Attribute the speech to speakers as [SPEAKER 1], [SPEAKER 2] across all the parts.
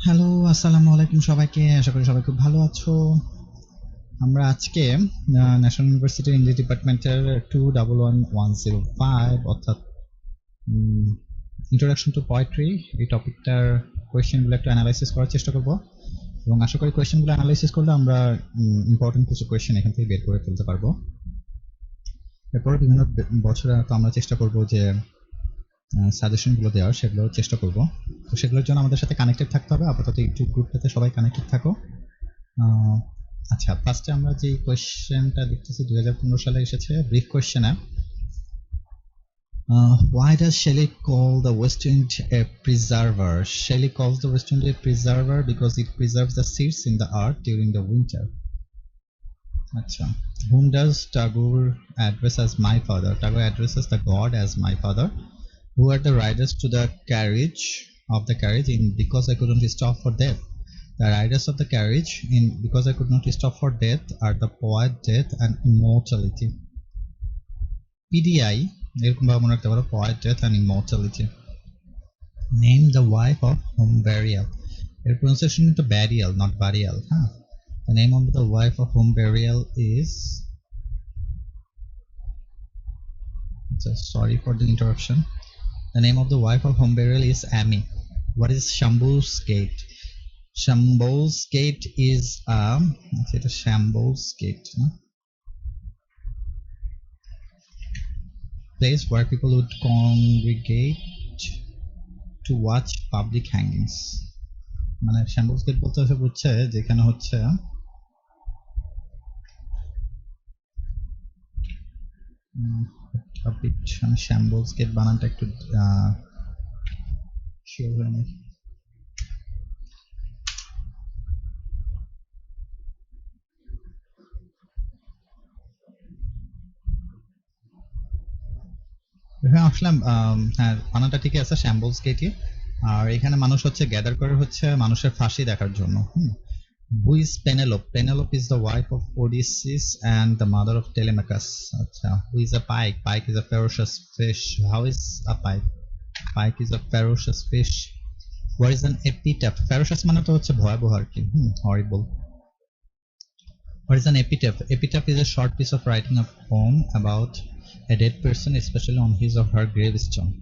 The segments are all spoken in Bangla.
[SPEAKER 1] হ্যালো, আসসালামু আলাইকুম সবাইকে। আশা করি সবাই খুব ভালো আছো। আমরা আজকে ন্যাশনাল ইউনিভার্সিটির ইংলিশ ডিপার্টমেন্টের 211105 অর্থাৎ ইন্ট্রোডাকশন টু পোয়েট্রি এই টপিকটার কোয়েশ্চেনগুলো একটু অ্যানালাইসিস করার চেষ্টা করব এবং আশা করি কোয়েশ্চেনগুলো অ্যানালাইসিস করলে আমরা ইম্পর্টেন্ট কিছু কোয়েশ্চেন এখান থেকে বের করে ফেলতে পারবো। এরপরে বিভিন্ন বছরে তো আমরা চেষ্টা করব যে সাজেশনগুলো দেওয়ার সেগুলো চেষ্টা করব। তো সেগুলোর জন্য আমাদের সাথে কানেক্টেড থাকতে হবে। আপাতত ইউটিউব গ্রুপটাতে সবাই কানেক্টেড থাকো। আচ্ছা, ফার্স্টে আমরা যে কোয়েশ্চেনটা দেখতেছি 2015 সালে এসেছে, brief কোয়েশ্চেনে why does Shelley call the West Wind a preserver? Shelley calls the West Wind a preserver because it preserves the seeds in the earth during the winter. আচ্ছা, whom does Tagore address as my father? Tagore addresses the god as my father. Who are the riders to the carriage in Because I Couldn't Stop for Death? The riders of the carriage in Because I Could Not Stop for Death are the poet, death and immortality. PDI এরকম ভাবে মনে রাখতে পারো, poet, death and immortality. Name the wife of whom burial. এর pronunciation কিন্তু burial, not burial. The name of the wife of whom burial is, sorry for the interruption. The name of the wife of whom burial is Amy. What is Shambhu's Gate? Shambhu's Gate is Shambhu's Gate, place where people would congregate to watch public hangings. মানে Shambhu's Gate বলতে হচ্ছে যেখানে হচ্ছে Shambhu's Gate বানানটা একটু শিওর হয়ে নেই। হ্যাঁ, আসলে হ্যাঁ, বানানটা ঠিকই আছে, Shambhu's Gate। আর এখানে মানুষ হচ্ছে গ্যাদার করে হচ্ছে মানুষের ফাঁসি দেখার জন্য। Who is Penelope? Penelope is the wife of Odysseus and the mother of Telemachus. Acha. Who is a pike? Pike is a ferocious fish. How is a pike? Pike is a ferocious fish. What is an epitaph? Ferocious মানে তো হচ্ছে ভয়াবহ আর কি, horrible. What is an epitaph? Epitaph is a short piece of writing of poem about a dead person, especially on his or her gravestone.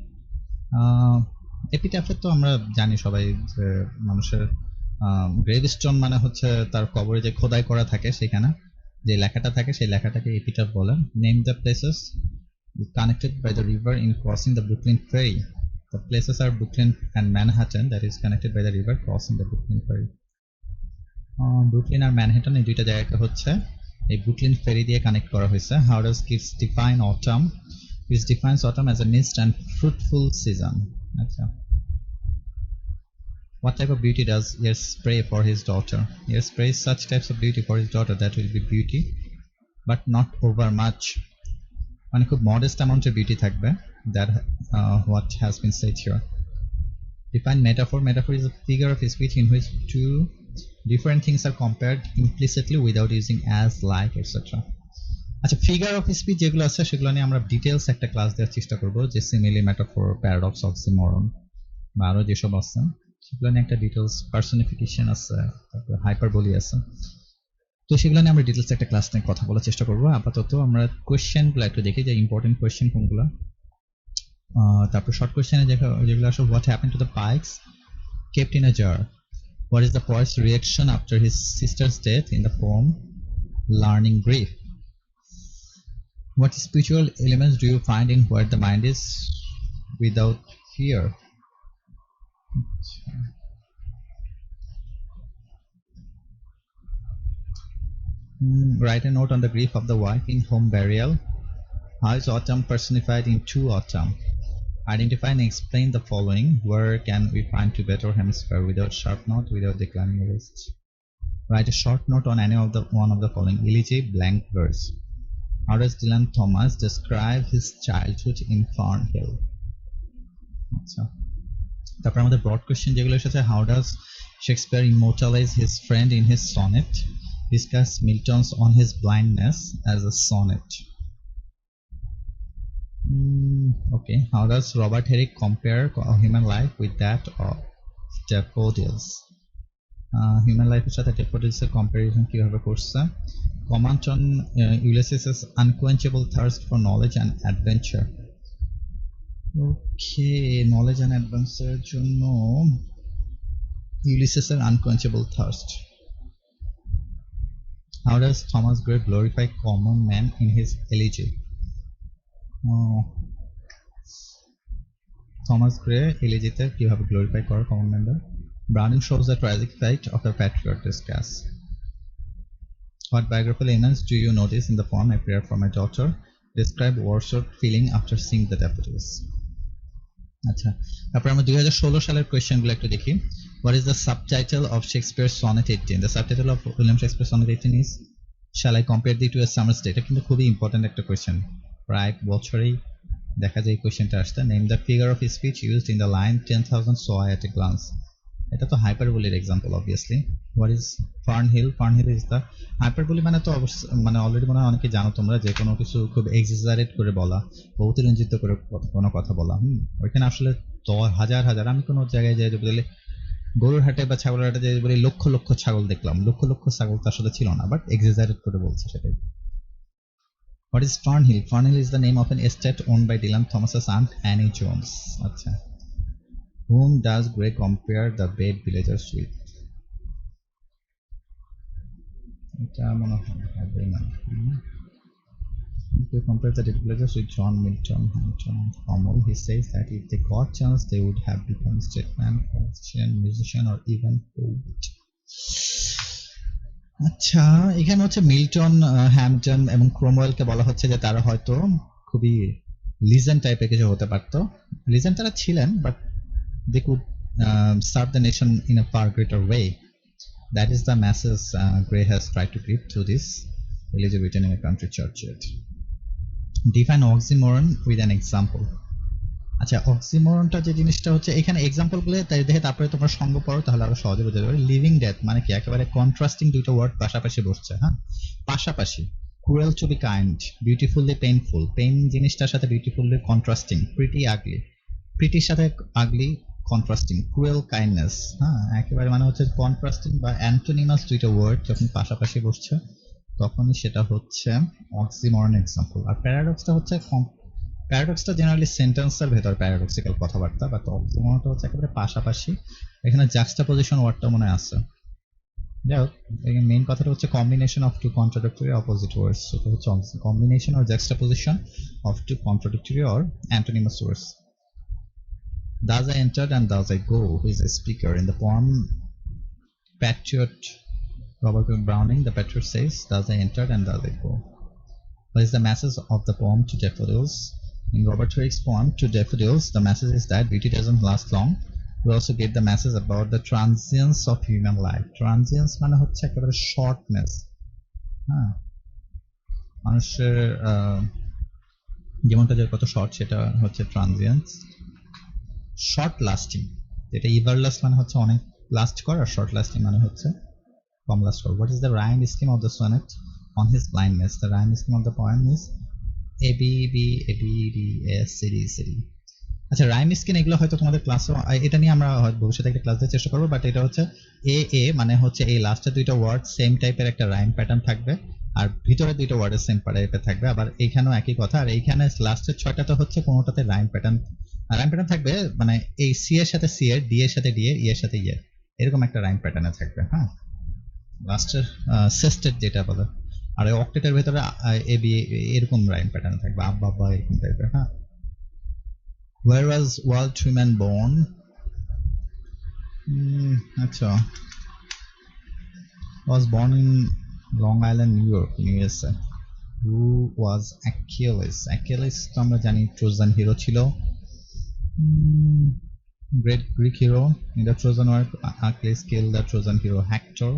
[SPEAKER 1] এপিটাফে তো আমরা জানি সবাই যে মানুষের গ্রেভস্টোন মানে হচ্ছে তার কবরে যে খোদাই করা থাকে সেখানে যে লেখাটা থাকে সেই লেখাটাকে এপিটাফ বলে। Name the places connected by the river in crossing the Brooklyn Ferry. The places are Brooklyn and Manhattan, that is connected by the river crossing the Brooklyn Ferry. Brooklyn আর ম্যানহাটন এই দুইটা জায়গাকে হচ্ছে এই ব্রুকলিন ফেরি দিয়ে কানেক্ট করা হয়েছে। How does Keats define autumn? Keats defines autumn as a mist and fruitful season. আচ্ছা, what type of beauty does Yeats pray for his daughter? Yeats prays such types of beauty for his daughter that will be beauty but not over much, মানে খুব modest amount of beauty থাকবে, that what has been said here. Define metaphor. Metaphor is a figure of speech in which two different things are compared implicitly without using as, like, etc. আচ্ছা, ফিগার অফ স্পিচ যেগুলো আছে সেগুলো নিয়ে আমরা ডিটেলস একটা ক্লাস দেওয়ার চেষ্টা করব, যে সিমিলি, মেটাফোর, প্যারাডক্স, অক্সিমরন বা আরো যেসব আছে সেগুলো নিয়ে একটা ডিটেলস, পার্সনিফিকেশন আছে, তারপর হাইপারবোলি আছে। তো সেগুলো নিয়ে আমরা ডিটেলস একটা ক্লাস নিয়ে কথা বলার চেষ্টা করবো। আপাতত আমরা কোয়েশ্চেনগুলো একটু দেখি যে ইম্পর্টেন্ট কোয়েশ্চেন কোনগুলো। তারপর শর্ট কোয়েশ্চেনে যেগুলো আসলে what happen to the pikes kept in a jar? What is the poet's reaction after his sister's death in the poem Learning Grief? What spiritual elements do you find in Where the Mind is Without Fear? Write a note on the grief of the wife in home burial. How is autumn personified in To Autumn? Identify and explain the following. Where can we find to better hemisphere without sharp note, without declining wrist? Write a short note on any of the one of the following. Elegy, blank verse. How does Dylan Thomas describe his childhood in Farnhill? আচ্ছা, তারপর আমাদের ব্রড কোয়েশ্চেন যেগুলো এসেছে, how does Shakespeare immortalize his friend in his sonnet? Discuss Milton's On His Blindness as a sonnet. Okay, how does Robert Herrick compare human life with that of Daffodils? Human লাইফের সাথে ডেফোডিলসের কম্পারিজন কিভাবে করছে, comment on Ulysses's unquenchable thirst for knowledge and adventure. Okay, knowledge and অ্যাডভেঞ্চারের জন্য ইউলিসিসের unquenchable thirst. How does Thomas Gray glorify common man in his elegy? Thomas Gray elegy-তে কিভাবে glorify করে common man-দের? Browning shows the tragic fate of a patriot discuss. What biographical events do you notice in the poem A Prayer for My Daughter? Describe Wordsworth's feeling after seeing the deputies. আচ্ছা, তারপর আমরা 2016 সালের কোয়েশ্চেনগুলো একটু দেখি। What is the subtitle of Shakespeare's Sonnet 18? The subtitle of William Shakespeare's Sonnet 18 is Shall I compare thee to a summer's day? এটা কিন্তু খুবই ইম্পর্টেন্ট একটা কোয়েশ্চেন, প্রায় বছরেই দেখা যায় এই কোয়েশ্চেনটা আসতে। Name the figure of his speech used in the line 10,000 saw I at a glance. এটা তো হাইপারবোলির example obviously. What is Farnhill? Farnhill is the hyperbole মানে তো মানে অলরেডি মনে হয় অনেকে জানো তোমরা, যে কোনো কিছু খুব এক্সাজারেট করে বলা, অতিরঞ্জিত করে কোনো কথা বলা। ওইখানে আসলে হাজার হাজার, আমি কোনো জায়গায় যাই বলে গরুর হাটে বা ছাগলের হাটে যাই বলে লক্ষ লক্ষ ছাগল দেখলাম, লক্ষ লক্ষ ছাগল তো আসলে ছিল না, বাট এক্সাজারেট করে বলছে সেটাই। What is Farnhill? Farnhill is the name of an estate owned by Dylan Thomas's aunt Annie Jones. আচ্ছা, whom does Gray compare the Bed villagers with? এটা মনে হবে না। He compares the Bed villagers with John Milton, Hampton, and Cromwell. He says that if they got chance, they would have become statesman, politician, musician, or even poet. আচ্ছা, এখানে হচ্ছে মিল্টন, হ্যাম্পটন এবং ক্রোমওয়েলকে বলা হচ্ছে যে তারা হয়তো খুবই লিজেন্ড টাইপের কিছু হতে পারতো। লিজেন্ড তারা ছিলেন, but they could serve the nation in a far greater way. That is the message Gray has tried to give to this Elizabethan in a country church yet. Define oxymoron with an example. আচ্ছা, অক্সিমোরনটা যে জিনিসটা হচ্ছে এখানে এক্সাম্পল গুলো দেখে তারপরে তোমরা সঙ্গ পড়ো, তাহলে আরো সহজে বোঝা যাবে। লিভিং ডেথ মানে কি, একেবারে কন্ট্রাস্টিং দুইটা ওয়ার্ড পাশাপাশি বসছে। হ্যাঁ, পাশাপাশি। Cruel to be kind, beautifully painful, pain জিনিসটার সাথে বিউটিফুলি কন্ট্রাস্টিং। প্রিটি আগলি, প্রিটির সাথে আগলি কন্ট্রাস্টিং। ক্রুয়েল কাইন্ডনেস, হ্যাঁ একেবারে মানে হচ্ছে কন্ট্রাস্টিং বা অ্যান্টোনিমাস দুইটা ওয়ার্ড যখন পাশাপাশি বসছে তখনই সেটা হচ্ছে অক্সিমরন এক্সাম্পল। আর প্যারাডক্সটা হচ্ছে, প্যারাডক্সটা জেনারেলি সেন্টেন্সের ভেতর প্যারাডক্সিক্যাল কথাবার্তা, বা অক্সিমরনটা হচ্ছে একেবারে পাশাপাশি। এখানে জাক্সটাপোজিশন ওয়ার্ডটা মনে আছে। যাই হোক, মেইন কথাটা হচ্ছে combination of two contradictory opposite words. সেটা হচ্ছে combination or juxtaposition of two contradictory or antonymous words. Thus I entered and thus I go, who is a speaker in the poem Patriot, Robert Browning. The patriot says, thus I entered and thus I go. What is the message of the poem To Daffodils? In Robert Herrick's poem To Daffodils, the message is that beauty doesn't last long. We also get the message about the transience of human life. Transience মানে হচ্ছে একেবারে শর্টনেস। হ্যাঁ, মানুষের জীবনটা যে কত শর্ট সেটা হচ্ছে ট্রানজিয়েন্স। শর্ট লাস্টিং, যেটা ইভারলাস্ট মানে হচ্ছে অনেক লাস্ট করা, আর শর্ট লাস্টিং মানে হচ্ছে কম লাস্ট করা। What is the rhyme scheme of the sonnet on his blindness? The rhyme scheme of the poem is A B B A B B S C D C D. আচ্ছা, রাইম স্কিম এগুলো হয়তো তোমাদের ক্লাসে, এটা নিয়ে আমরা ভবিষ্যতে একটা ক্লাস দেওয়ার চেষ্টা করবো, বাট এটা হচ্ছে এ এ মানে হচ্ছে এই লাস্টের দুইটা ওয়ার্ড সেম টাইপের একটা রাইম প্যাটার্ন থাকবে, আর ভিতরে দুইটা ওয়ার্ডের সেম টাইপের থাকবে। আবার এইখানেও একই কথা, আর এইখানে লাস্টের ছয়টাতে হচ্ছে কোনোটাতে রাইম প্যাটার্ন থাকবে, মানে এই সি এর সাথে সি এর, ডি এর সাথে ডি এর, ই এর সাথে ই এর, এরকম একটা রাইম প্যাটার্নে থাকবে। হ্যাঁ, লাস্টের সেস্টেড যেটা বলে, আর এই অক্টেটের ভেতরে এ বি এরকম রাইম প্যাটার্ন থাকবে, আব্বা আব্বা এরকম টাইপের। হ্যাঁ, Where was Walt Whitman born? আচ্ছা, was born in Long Island, New York, in USA. Who was Achilles? Achilles তো আমরা জানি ট্রোজান হিরো ছিল, great Greek hero. In the Trojan War, Achilles killed the Trojan hero Hector.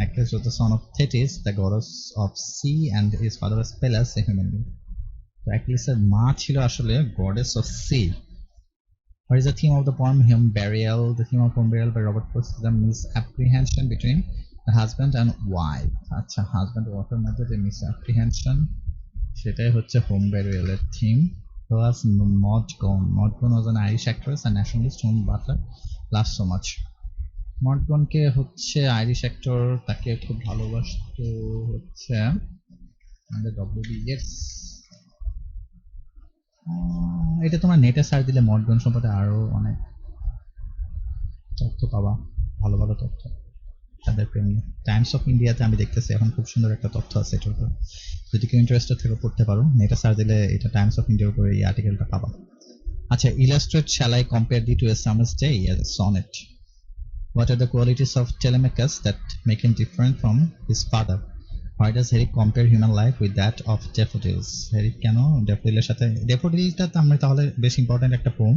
[SPEAKER 1] Achilles was the son of Thetis, the goddess of sea, and his father was Peleus, a human being. So Achilles' মা ছিল আসলে goddess of sea. What is the theme of the poem Home Burial? The theme of Home Burial by Robert Frost is the misapprehension between the husband and wife. আচ্ছা, হাজব্যান্ড ওয়াইফের মধ্যে যে মিসঅ্যাপ্রিহেনশন, সেটাই হচ্ছে হোম ব্যারিয়ালের থিম। Plus Maud Gonne. Maud Gonne was an Irish actress and nationalist whom Butler loved so much. মর্টগনকে হচ্ছে আইরিশ অ্যাক্টর, তাকে খুব ভালোবাসতো হচ্ছে আমাদের ডব্লিউবি। ইয়েস, এটা তোমরা নেটে সার্চ দিলে মর্টগন সম্পর্কে আরো অনেক তথ্য পাবা, ভালো ভালো তথ্য তাদের প্রেম নিয়ে। টাইমস অফ ইন্ডিয়াতে আমি দেখতেছি এখন খুব সুন্দর একটা তথ্য আছে এটার উপর, যদি কেউ ইন্টারেস্টেড থেকে পড়তে পারো, নেটে সার্চ দিলে এটা টাইমস অফ ইন্ডিয়ার উপরে এই আর্টিকেলটা পাবা। আচ্ছা, illustrate shall I compare thee to a summer's day as a sonnet? What are the qualities of Telemachus that make him different from his father? Why does Harry compare human life with that of daffodils? Harry কেন ড্যাফোডিলের সাথে, ড্যাফোডিলটা তো আমরা তাহলে বেশ ইম্পর্টেন্ট একটা পোম,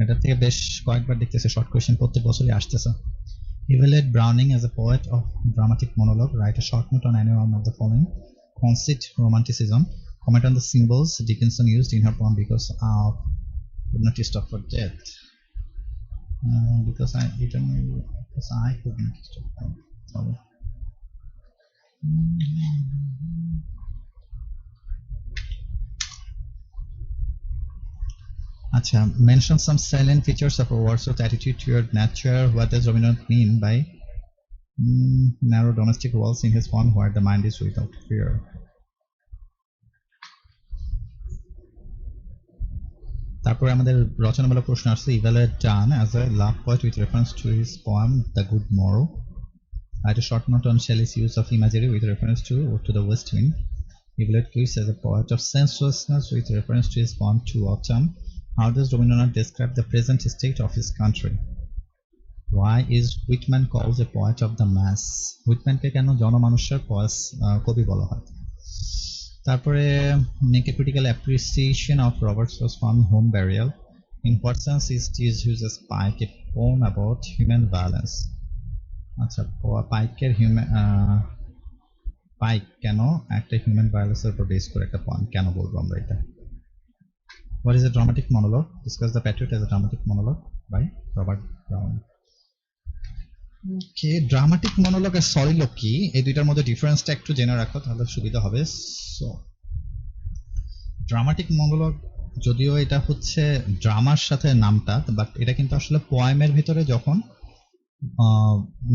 [SPEAKER 1] এটা থেকে বেশ কয়েকবার দেখতেছি শর্ট কোয়েশ্চেন প্রত্যেক বছরই আসতেছে। Evaluate Browning as a poet of dramatic monologue. Write a short note on any one of the following. Conceit romanticism. Comment on the symbols Dickinson used in her poem because could not stop for death. Because I could not stop for sorry. Acha, mention some salient features of a Wordsworth attitude toward nature. What does Rabindranath mean by narrow domestic walls in his poem where the mind is without fear? তারপরে আমাদের রচনামূলক প্রশ্ন আসছে, evaluate Donne as a love poet with reference to his poem the Good Morrow. Write a short note on Shelley's use of imagery with reference to the west wind. Evaluate Keats as a poet of sensuousness with reference to his poem To Autumn. How does Rabindranath describe the present state of his country? Why is Whitman called a poet of the mass? Whitmanকে কেন জনমানুষের কবি বলা হয়? তারপরে make a critical appreciation of Robertson's poem Home Burial. In what sense is T.S. Hughes' Pike a poem about human violence? আচ্ছা, পাইকের পাইক কেন একটা হিউম্যান ভায়োলেন্সের উপর বেস করে একটা পয়েন্ট কেন বলবো আমরা এটা? What is a dramatic monologue? Discuss The Patriot as a dramatic monologue by Robert Brown. ওকে, ড্রামাটিক মনোলগ আর সলিলোকি এই দুইটার মধ্যে ডিফারেন্সটা একটু জেনে রাখো তাহলে সুবিধা হবে। সো ড্রামাটিক মনোলগ যদিও এটা হচ্ছে ড্রামার সাথে নামটা, বাট এটা কিন্তু আসলে পোয়েমের ভিতরে যখন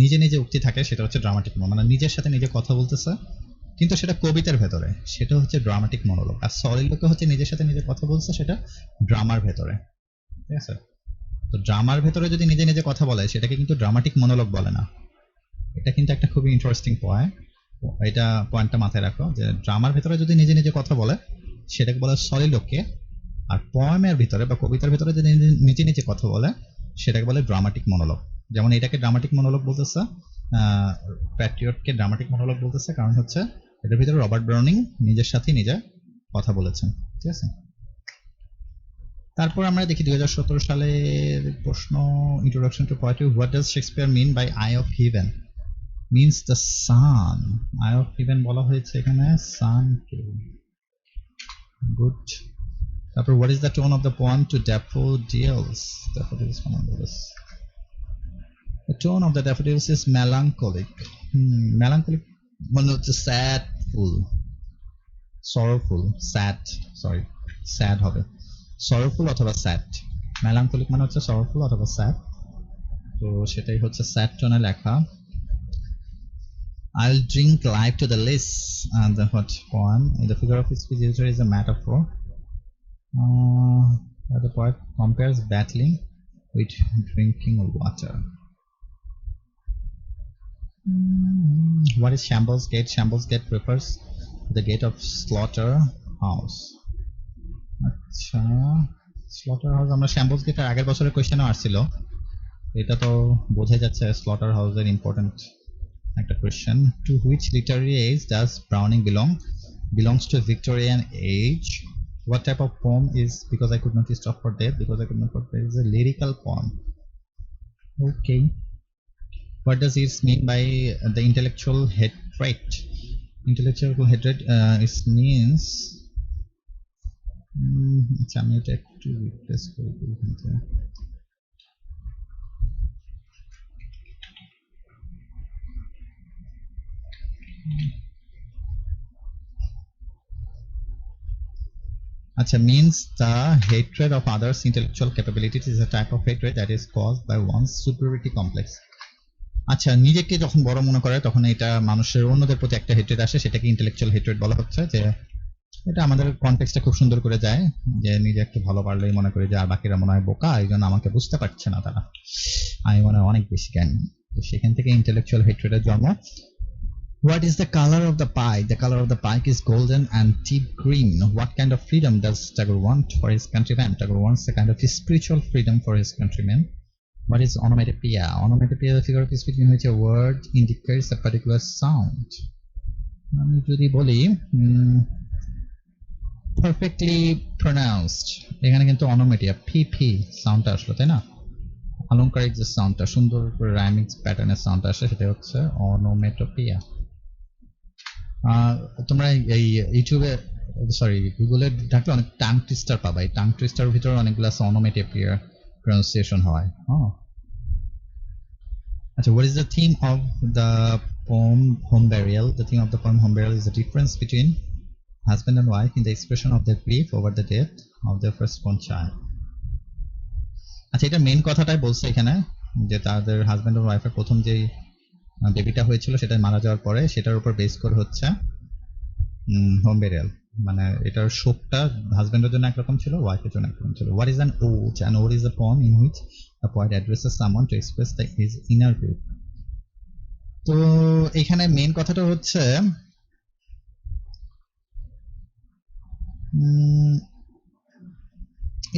[SPEAKER 1] নিজে নিজে উক্তি থাকে সেটা হচ্ছে ড্রামাটিক মনোলগ, মানে নিজের সাথে নিজে কথা বলতেছে কিন্তু সেটা কবিতার ভেতরে, সেটা হচ্ছে ড্রামাটিক মনোলগ। আর সলিলোকি হচ্ছে নিজের সাথে নিজে কথা বলছে, সেটা ড্রামার ভেতরে, ঠিক আছে? তো ড্রামার ভেতরে যদি নিজে নিজে কথা বলে সেটাকে কিন্তু ড্রামাটিক মনোলগ বলে না। এটা কিন্তু একটা খুবই ইন্টারেস্টিং পয়েন্ট, এটা পয়েন্টটা মাথায় রাখো যে ড্রামার ভেতরে যদি নিজে নিজে কথা বলে সেটাকে বলে সলিলোকি, আর পয়েমের ভিতরে বা কবিতার ভিতরে যদি নিজে নিজে কথা বলে সেটাকে বলে ড্রামাটিক মনোলগ। যেমন এটাকে ড্রামাটিক মনোলগ বলতেছে, প্যাট্রিয়টকে ড্রামাটিক মনোলগ বলতেছে, কারণ হচ্ছে এটার ভিতরে রবার্ট ব্রাউনিং নিজের সাথে নিজে কথা বলেছেন, ঠিক আছে? তারপর আমরা দেখি 2017 সালের প্রশ্ন, introduction to poetry. What does Shakespeare mean by eye of heaven? Means the sun. Eye of heaven বলা হয়েছে এখানে সানকে। গুড। তারপর what is the tone of the poem to daffodils? Daffodils The tone of the daffodils is melancholic. Melancholic মানে হচ্ছে sadful, sorrowful, sad, sorry, sad হবে, sorrowful অথবা sad। melancholic মানে হচ্ছে sorrowful অথবা sad, তো সেটাই হচ্ছে sad টোনে লেখা। I'll drink life to the liss, and the what poem in the figure of speech user is a metaphor. The poet compares battling with drinking water. What is Shambles Gate? Shambles Gate refers to the gate of slaughterhouse. আচ্ছা, স্লটার হাউস আমরা শ্যাম্বলস গেটের আগের বছরের কোয়েশ্চেনও আসছিল, এটা তো বোঝা যাচ্ছে স্লটার হাউসের ইম্পর্টেন্ট একটা question. To which literary age does Browning belongs to Victorian age. What type of poem is Because I Could Not Stop for Death? Because I Could Not Stop for Death is a lyrical poem. Okay. What does it mean by the intellectual hatred? Intellectual hatred means আচ্ছা আমি এটা একটু রিপ্লেস করে দিই এখান থেকে। আচ্ছা, means the hatred of others' intellectual capabilities is a type of hatred that is caused by one's superiority complex. আচ্ছা, নিজেকে যখন বড় মনে করে তখন এটা মানুষের অন্যদের প্রতি একটা হেট্রেড আসে, সেটাকে ইন্টেলেকচুয়াল হেট্রেড বলা হচ্ছে। যে এটা আমাদের কনটেক্সটটা খুব সুন্দর করে যায়, যে নিজে একটু ভালো পারলেই মনে করি যে আর বাকিরা মনে হয় বোকা, এই জন্য আমাকে বুঝতে পারছে না তারা, আমি মনে হয় অনেক বেশি জ্ঞান। তো সেখান থেকে ইন্টেলেকচুয়াল হেট্রেডের জন্ম। What is the color of the pie? The color of the pie is golden and deep green. What kind of freedom does Tagore want for his countrymen? Tagore wants a kind of spiritual freedom for his countrymen. What is onomatopoeia? Onomatopoeia, the figure of speech in which a word indicates a particular sound. আমি যদি বলি পারফেক্টলি প্রনাউন্সড, এখানে কিন্তু অনোমেটিয়া পি পি সাউন্ডটা আসলো, তাই না? অলংকারিক যে সাউন্ডটা, সুন্দর করে রাইমিং প্যাটার্নের সাউন্ডটা আসে, সেটা হচ্ছে অনোমেটোপিয়া। তোমরা এই ইউটিউবে, সরি গুগলে ঢাকলে অনেক টাং টুইস্টার পাবা। এই টাং টুইস্টার ভিতরে অনেকগুলো আছে অনোমেটোপিয়া প্রনাউন্সিয়েশন হয়। আচ্ছা, what is the theme of the poem Home Burial? The theme of the poem Home Burial is the difference between husband and wife in the expression of their grief over the death of their firstborn child. আচ্ছা, এটা মেইন কথাটাই বলছে এখানে, যে তাদের হাজব্যান্ড আর ওয়াইফের প্রথম যে বেবিটা হয়েছিল সেটা মারা যাওয়ার পরে সেটার উপর বেস করে হচ্ছে হোম বেরিয়াল। মানে এটার শোকটা হাজব্যান্ডের জন্য একরকম ছিল, ওয়াইফের জন্য একরকম ছিল। What is an ode? An ode is a poem in which the poet addresses someone to express his inner grief. তো এখানে মেইন কথাটা হচ্ছে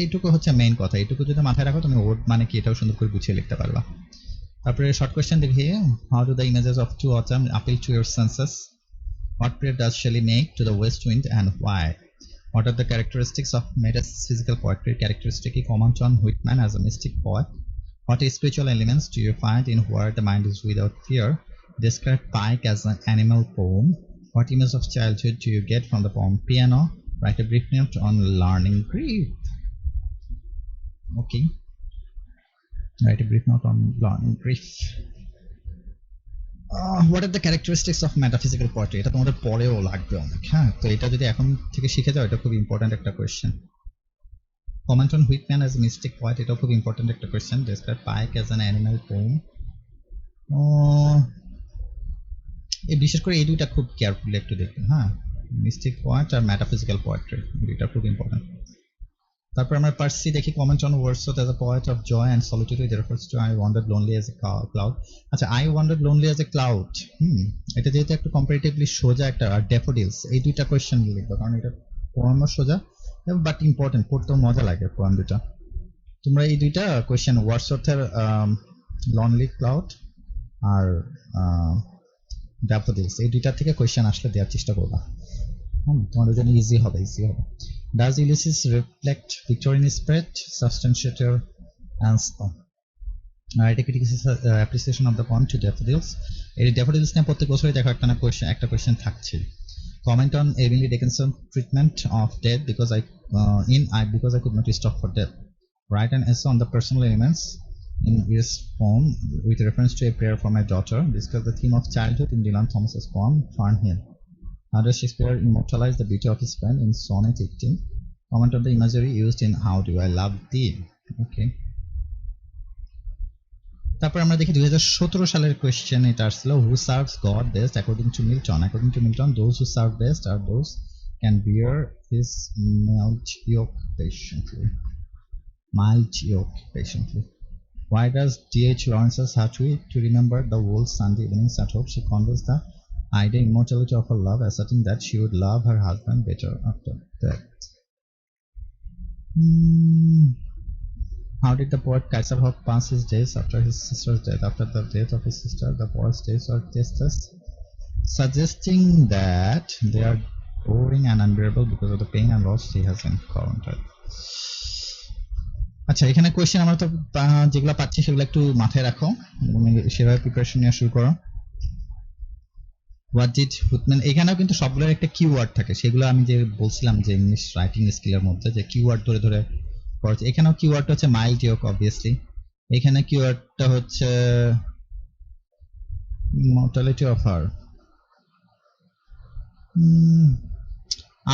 [SPEAKER 1] এইটুকু হচ্ছে মেইন কথা। এইটুকু যদি মাথায় রাখো তুমি ওড মানে কি এটাও সুন্দর করে গুছিয়ে লিখতে পারবা। তারপরে শর্ট কোয়েশ্চেন দেখি, how do the images of to autumn appeal to your senses? What prayer does Shelley make to the west wind and why? What are the characteristics of metaphysical poetry? Characteristic common to Whitman as a mystic poet. What spiritual elements do you find in Where the Mind is Without Fear? Describe Pike as an animal poem. What image of childhood do you get from the poem Piano? Write a brief note on learning grief. Okay. Write a brief note on learning grief. What are the characteristics of metaphysical poetry? এটা তোমাদের পরেও লাগবে অনেক, হ্যাঁ। তো এটা যদি এখন থেকে শিখে যাও, এটা খুব ইম্পর্টেন্ট একটা question. Comment on Whitman as a mystic poet, এটাও খুব ইম্পর্টেন্ট একটা question. Describe Pike as an animal poem. এই বিশেষ করে এই দুইটা খুব কেয়ারফুলি একটু দেখবেন, হ্যাঁ। মিস্টিক পোয়েট আর মেটাফিজিক্যাল পোয়েট্রি, দুইটা খুব ইম্পর্টেন্ট। তারপর আমরা পার্সি দেখি, comment on Wordsworth as a poet of joy and solitude with reference to I wandered lonely as a cloud. আচ্ছা, I wandered lonely as a cloud, এটা যেহেতু একটু কম্পারেটিভলি সোজা একটা, আর ড্যাফোডিলস, এই দুইটা কোয়েশ্চেন লিখবো কারণ এটা পোয়েমও সোজা বাট ইম্পর্টেন্ট, পড়তেও মজা লাগে পোয়েম দুটা। তোমরা এই দুইটা কোয়েশ্চেন ওয়ার্ডসওয়ার্থের লনলি ক্লাউড আর ড্যাফোডিলস, এই দুইটা থেকে কোয়েশ্চেন আসলে দেওয়ার চেষ্টা করবা, তোমাদের জন্য ইজি হবে। Does Ulysses reflect Victorian spirit, substantiate your answer? Write a critical appreciation of the poem to Daffodils. এই ড্যাফোডিলস নিয়ে প্রত্যেক বছরই দেখো একটা না কোয়েশ্চেন থাকছে। Comment on Emily Dickinson treatment of death because I could not stop for death. Write an essay on the personal elements in this poem with reference to a prayer for my daughter. Discuss the theme of childhood in Dylan Thomas's poem Farnhill. How does Shakespeare immortalize the beauty of his friend in Sonnet 18? Comment on the imagery used in How Do I Love Thee? Okay. তারপর আমরা দেখি 2017 সালের কোয়েশ্চেন, এটা আসছিল, who serves God best according to Milton? According to Milton, those who serve best are those can bear his mild yoke patiently. Why does D.H. Lawrence's Hatchway to remember the old Sunday evenings at home? She conveys the idea immortality of her love, asserting that she would love her husband better after death. How did the poet Kaiserhoff pass his days after his sister's death? After the death of his sister, the poet's days were tasteless, suggesting that they are boring and unbearable because of the pain and loss he has encountered. আচ্ছা, এখানে কোয়েশ্চেন আমরা তো যেগুলো পাচ্ছি সেগুলো একটু মাথায় রাখো এবং সেভাবে প্রিপারেশন নেওয়া শুরু করো। হোয়াট ডিড হুইটম্যান, এখানেও কিন্তু সবগুলোর একটা কিওয়ার্ড থাকে, সেগুলো আমি যে বলছিলাম যে ইংলিশ রাইটিং স্কিলের মধ্যে যে কিওয়ার্ড ধরে ধরে পড়ছে। এখানেও কিওয়ার্ডটা হচ্ছে মাইল্ড ইয়োক, অবভিয়াসলি। এখানে কিওয়ার্ডটা হচ্ছে mortality of her,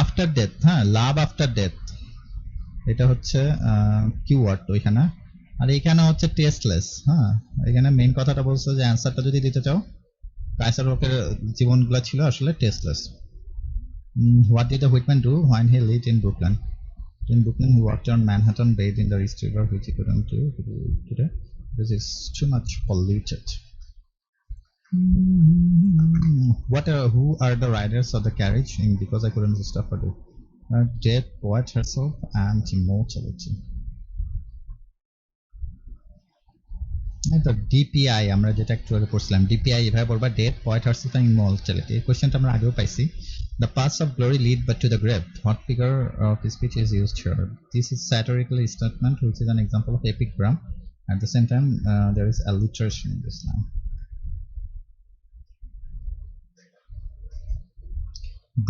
[SPEAKER 1] after death, হ্যাঁ, লাভ আফটার ডেথ, এটা হচ্ছে কিওয়ার্ড ওইখানে। আর এখানে হচ্ছে টেস্টলেস। হ্যাঁ, এখানে মেইন কথাটা বলছে যে অ্যান্সারটা যদি দিতে চাও, কাইসার রকের জীবনগুলো ছিল আসলে tasteless. What did the Whitman do when he lived in Brooklyn? In Brooklyn, he worked on Manhattan, bathed in the East River, which he couldn't do today because it's too much polluted. Who are the riders of the carriage in Because I Couldn't Stop for Do? Dead Poet herself and Immortality. তো ডিপিআই আমরা যেটা একটু আগে পড়ছিলাম, ডিপিআই এভাবে বলবা ডেথ পয়েন্ট হার্সেলফ এন্ড ইমর্টালিটি। এই কোশ্চেনটা আমরা আগেও পাইছি। The paths of glory lead but to the grave. What figure of speech is used here? This is satirical statement which is an example of epigram. At the same time, there is alliteration in this now.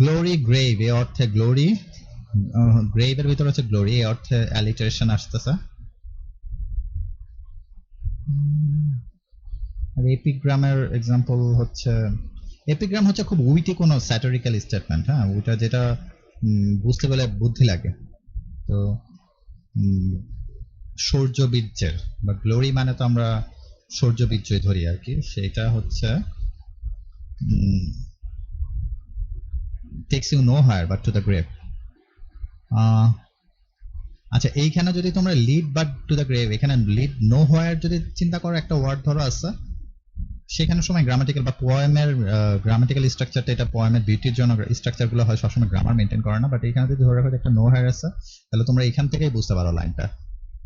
[SPEAKER 1] Glory grave এই অর্থে গ্লোরি, গ্রেভের ভিতরে হচ্ছে গ্লোরি, এই অর্থে alliteration আসতেছে। আর এপিগ্রামের এক্সাম্পল হচ্ছে, এপিগ্রাম হচ্ছে খুব উইটি কোনো স্যাটারিক্যাল স্টেটমেন্ট। হ্যাঁ, ওইটা যেটা বুঝতে গেলে বুদ্ধি লাগে। তো সৌর্যবীর্যের বা গ্লোরি মানে তো আমরা সৌর্যবীর্যই ধরি আর কি, সেটা হচ্ছে takes you nowhere but to the grave. আচ্ছা, এইখানে যদি তোমরা lead but to the grave, এখানে লিড নো হোয়ার যদি চিন্তা করো, একটা ওয়ার্ড ধরো আছে, সেখানে সময় গ্রামাটিক্যাল বা পোয়েমের গ্রামাটিক্যাল স্ট্রাকচারটা, এটা পোয়েমের বিউটির জন্য স্ট্রাকচারগুলো হয় সবসময় গ্রামার মেনটেন করে না, বাট এখানে যদি ধরে রাখো একটা নো হেয়ার আছে, তাহলে তোমরা এখান থেকেই বুঝতে পারো লাইনটা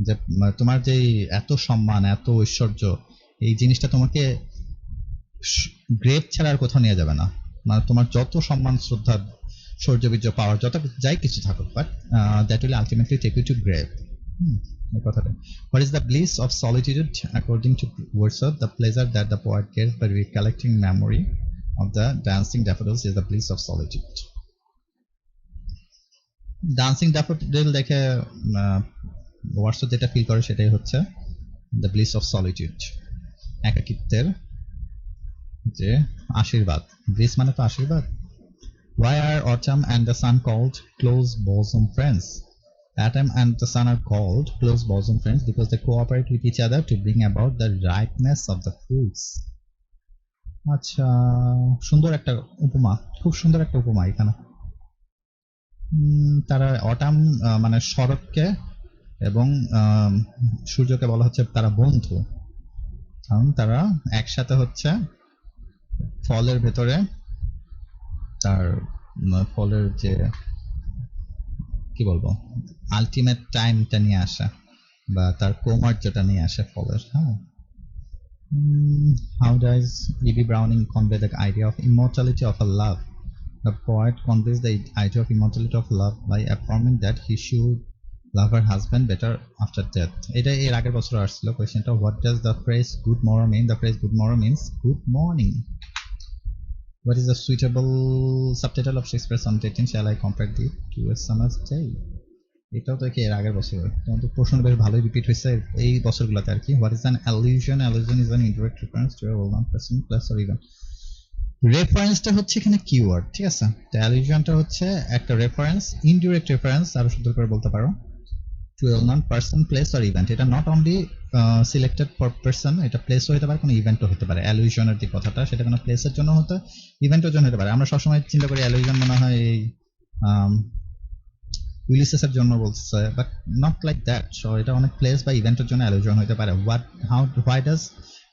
[SPEAKER 1] যে তোমার যে এত সম্মান এত ঐশ্বর্য, এই জিনিসটা তোমাকে গ্রেভ ছাড়া আর কোথাও নিয়ে যাবে না। মানে তোমার যত সম্মান শ্রদ্ধা সৌর্যবীর্য পাওয়ার যত যাই কিছু থাকুক, but that will ultimately take you to grave. কথাটা, what is the bliss of solitude according to Wordsworth? The pleasure that the poet gets by recollecting memory of the dancing daffodils is the bliss of solitude. Dancing daffodil দেখে Wordsworth যেটা ফিল করে সেটাই হচ্ছে the bliss of solitude, একাকিত্বের যে আশীর্বাদ। bliss মানে তো আশীর্বাদ। Why are autumn and the sun called close bosom friends? Autumn and the sun are called close bosom friends because they cooperate with each other to bring about the ripeness of the fruits. আচ্ছা, সুন্দর একটা উপমা, খুব সুন্দর একটা উপমা এখানে। তারা অটাম মানে শরৎকে এবং সূর্যকে বলা হচ্ছে তারা বন্ধু, কারণ তারা একসাথে হচ্ছে ফলের ভেতরে তার ফলের যে কি বলবো আলটিমেট টাইমটা নিয়ে আসা বা তার কৌমার্যটা নিয়ে আসে ফলের। হ্যাঁ, how does E.B. Browning convey the idea of immortality of a love? The poet conveys the idea of immortality of love by affirming that he should love her husband better after death. এটা এর আগের বছর আসছিল কোয়েশ্চেনটা। What does the phrase good morrow mean? The phrase good morrow means good morning. What is the suitable subtitle of Shakespeare's sonnet 18? Shall I compare thee to a summer's day? এটাও তো কি এর আগের বছর, তোমাদের প্রশ্ন বেশ ভালোই রিপিট হয়েছে এই বছরগুলোতে আর কি। What is an allusion? Allusion is an indirect reference to a well-known person, place or event. রেফারেন্সটা হচ্ছে এখানে কিওয়ার্ড, ঠিক আছে? তো অ্যালিউশনটা হচ্ছে একটা রেফারেন্স, ইনডিরেক্ট রেফারেন্স আরো সুন্দর করে বলতে পারো, টু a well-known person, place or event. এটা not only selected for person, এটা প্লেসও হতে পারে, কোনো ইভেন্টও হতে পারে। অ্যালিউশনের যে কথাটা সেটা কোনো প্লেসের জন্য হতে, ইভেন্টের জন্য হতে পারে। আমরা সবসময় চিন্তা করি অ্যালিউশন মনে হয় এই ইউলিসেসের জন্য বলছে, but not like that. So এটা অনেক প্লেস বা ইভেন্টের জন্য অ্যালিউশন হতে পারে। why does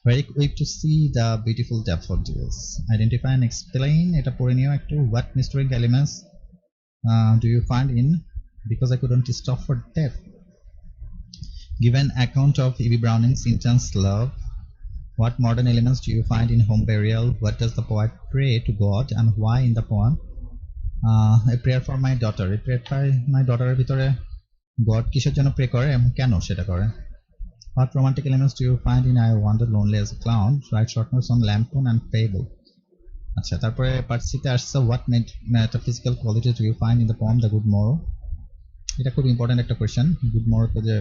[SPEAKER 1] very quick to see the beautiful daffodils? Identify and explain, এটা পড়ে নিও একটু। What mysterious elements do you find in Because I Couldn't Stop for Death? Give an account of E.B. Browning's intense love. What modern elements do you find in Home Burial? What does the poet pray to God and why in the poem? A prayer for my daughter. A prayer for my daughter এর ভিতরে God কিসের জন্য প্রে করে এবং কেন সেটা করে? What romantic elements do you find in I Wandered Lonely as a Clown? Write short notes on lampoon and fable. আচ্ছা, তারপরে পার্ট সিতে আসছে what metaphysical qualities do you find in the poem The Good Morrow? এটা খুব ইম্পর্টেন্ট একটা কোয়েশ্চেন। গুড মরোতে যে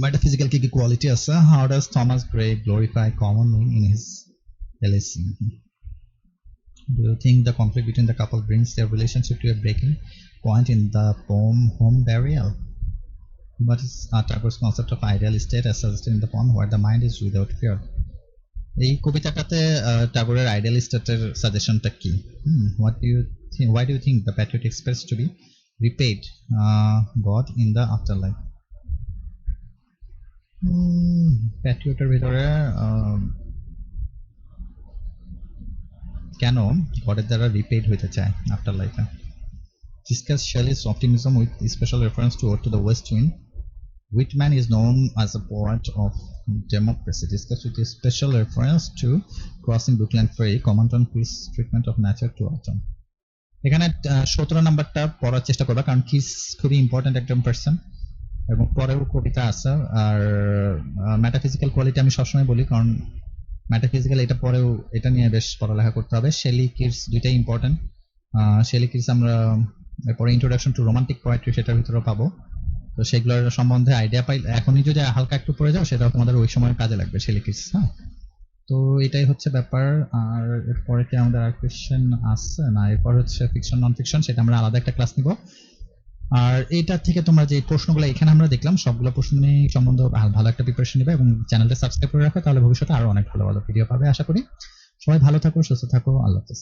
[SPEAKER 1] মেটাফিজিক্যাল কি কি কোয়ালিটি আছে? How does Thomas Gray glorify common men in his Elysium? Do you think the conflict between the couple brings their relationship to a breaking point in the poem Home Burial? What is Tagore's concept of ideal state as suggested in the poem where the mind is without fear? এই কবিতাটাতে টাগোরের আইডিয়াল স্টেটের সাজেশনটা কি? What do you think? Why do you think the patriot expects to be repaid God in the afterlife? প্যাট্রিয়টের ভিতরে কেন গডের দ্বারা রিপেইড হইতে চায় আফটার লাইফে? Discuss Shelley's optimism with special reference to Ode to the West Wind. Whitman is known as a poet of democracy. Discuss with a special reference to Crossing Brookland Ferry, comment on his treatment of nature to autumn. এখানে 17 নাম্বারটা পড়ার চেষ্টা করবা, কারণ কিস খুবই ইম্পর্টেন্ট একজন পার্সন এবং পরেও কবিতা আছে। আর মেটাফিজিক্যাল কোয়ালিটি আমি সবসময় বলি, কারণ মেটাফিজিক্যাল এটা পরেও এটা নিয়ে বেশ পড়ালেখা করতে হবে। শেলি কিডস দুইটাই ইম্পর্টেন্ট। শেলি কিডস আমরা এরপরে ইন্ট্রোডাকশন টু রোমান্টিক পোয়েট্রি সেটার ভিতরেও পাবো, তো সেগুলোর সম্বন্ধে আইডিয়া পাই এখনই যদি হালকা একটু পড়ে যাও সেটাও তোমাদের ওই সময় কাজে লাগবে শেলি কিডস। হ্যাঁ, তো এটাই হচ্ছে ব্যাপার। আর এরপরে কি আমাদের আর কোয়েশ্চেন আসছে না? এরপর হচ্ছে ফিকশন নন ফিকশন, সেটা আমরা আলাদা একটা ক্লাস নিব। আর এইটা থেকে তোমরা যে প্রশ্নগুলো এখানে আমরা দেখলাম সবগুলো প্রশ্ন নিয়ে সম্বন্ধে ভালো একটা প্রিপারেশন নেবে এবং চ্যানেলটা সাবস্ক্রাইব করে রাখো, তাহলে ভবিষ্যতে আরো অনেক ভালো ভালো ভিডিও পাবে আশা করি। সবাই ভালো থাকো, সুস্থ থাকো, আল্লাহ হাফেজ।